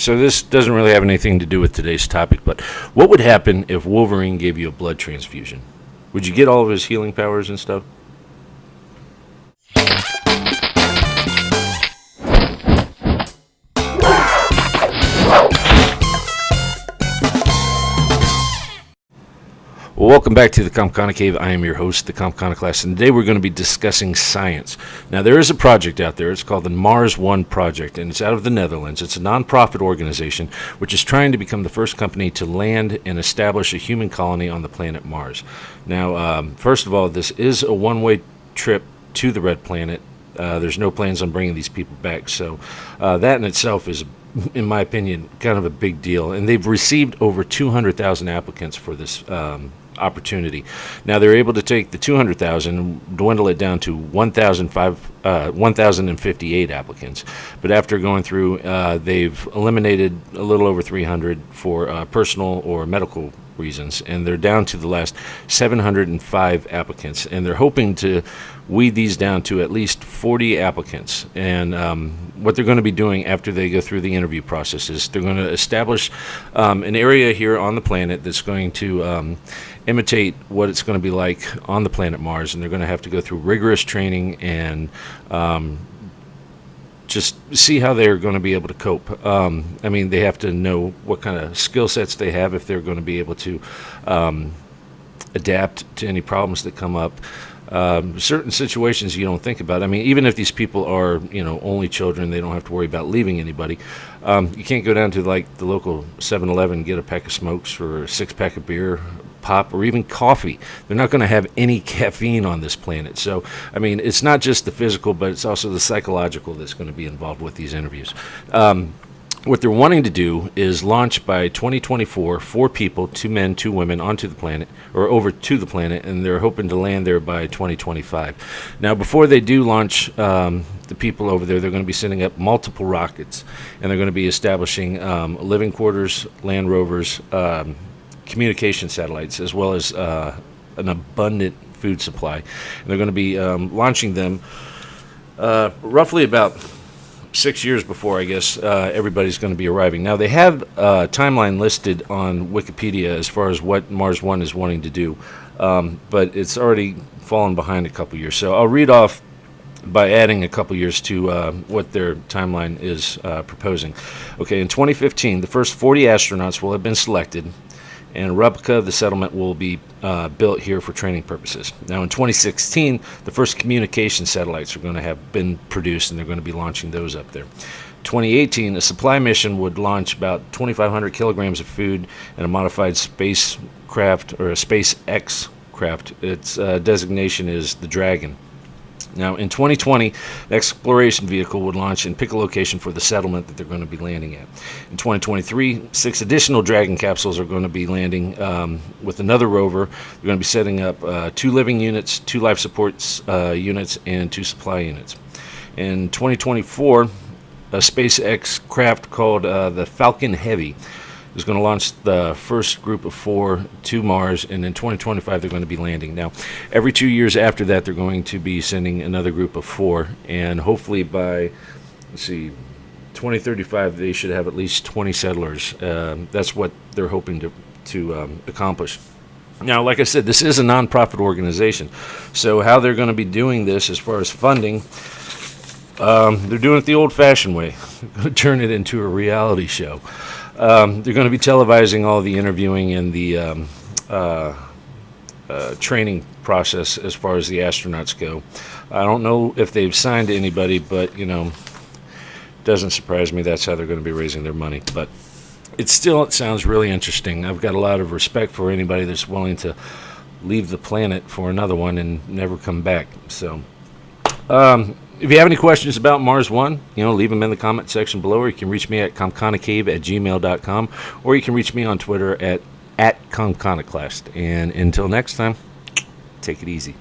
so this doesn't really have anything to do with today's topic, but what would happen if Wolverine gave you a blood transfusion? Would you get all of his healing powers and stuff? Well, welcome back to the Comconocave. I am your host, the Comconoclass, and today we're going to be discussing science. Now, there is a project out there. It's called the Mars One Project, and it's out of the Netherlands. It's a non-profit organization which is trying to become the first company to land and establish a human colony on the planet Mars. Now, first of all, this is a one-way trip to the Red Planet. There's no plans on bringing these people back, so that in itself is, in my opinion, kind of a big deal. And they've received over 200,000 applicants for this opportunity. Now they're able to take the 200,000 and dwindle it down to 1,058 applicants. But after going through, they've eliminated a little over 300 for personal or medical reasons, and they're down to the last 705 applicants, and they're hoping to weed these down to at least 40 applicants. And what they're going to be doing after they go through the interview process is they're going to establish an area here on the planet that's going to imitate what it's going to be like on the planet Mars, and they're going to have to go through rigorous training and just see how they're going to be able to cope. I mean, they have to know what kind of skill sets they have, if they're going to be able to adapt to any problems that come up. Certain situations you don't think about. I mean, even if these people are, only children, they don't have to worry about leaving anybody. You can't go down to like the local 7-Eleven and get a pack of smokes or a 6-pack of beer, pop, or even coffee. They're not going to have any caffeine on this planet. So, I mean, it's not just the physical, but it's also the psychological that's going to be involved with these interviews. What they're wanting to do is launch by 2024 4 people, 2 men, 2 women, onto the planet, or over to the planet, and they're hoping to land there by 2025. Now, before they do launch the people over there, they're going to be sending up multiple rockets, and they're going to be establishing living quarters, land rovers, communication satellites, as well as an abundant food supply. And they're going to be launching them roughly about 6 years before, I guess, everybody's going to be arriving. Now, they have a timeline listed on Wikipedia as far as what Mars One is wanting to do, but it's already fallen behind a couple years. So I'll read off by adding a couple years to what their timeline is proposing. Okay, in 2015, the first 40 astronauts will have been selected, and a replica of the settlement will be built here for training purposes. Now, in 2016, the first communication satellites are going to have been produced, and they're going to be launching those up there. 2018, a supply mission would launch about 2,500 kilograms of food and a modified spacecraft, or a SpaceX craft. Its designation is the Dragon. Now, in 2020, the exploration vehicle would launch and pick a location for the settlement that they're going to be landing at. In 2023, 6 additional Dragon capsules are going to be landing with another rover. They're going to be setting up 2 living units, 2 life support units, and 2 supply units. In 2024, a SpaceX craft called the Falcon Heavy is going to launch the first group of 4 to Mars, and in 2025 they're going to be landing. Now, every 2 years after that, they're going to be sending another group of 4, and hopefully by, 2035 they should have at least 20 settlers. That's what they're hoping to accomplish. Now, like I said, this is a non-profit organization, so how they're going to be doing this as far as funding, they're doing it the old-fashioned way. They're going to turn it into a reality show. They're going to be televising all the interviewing and the training process as far as the astronauts go. I don't know if they've signed anybody, but, doesn't surprise me. That's how they're going to be raising their money. But it sounds really interesting. I've got a lot of respect for anybody that's willing to leave the planet for another one and never come back. So, if you have any questions about Mars One, leave them in the comment section below, or you can reach me at comconocave@gmail.com, or you can reach me on Twitter at Comconoclast. And until next time, take it easy.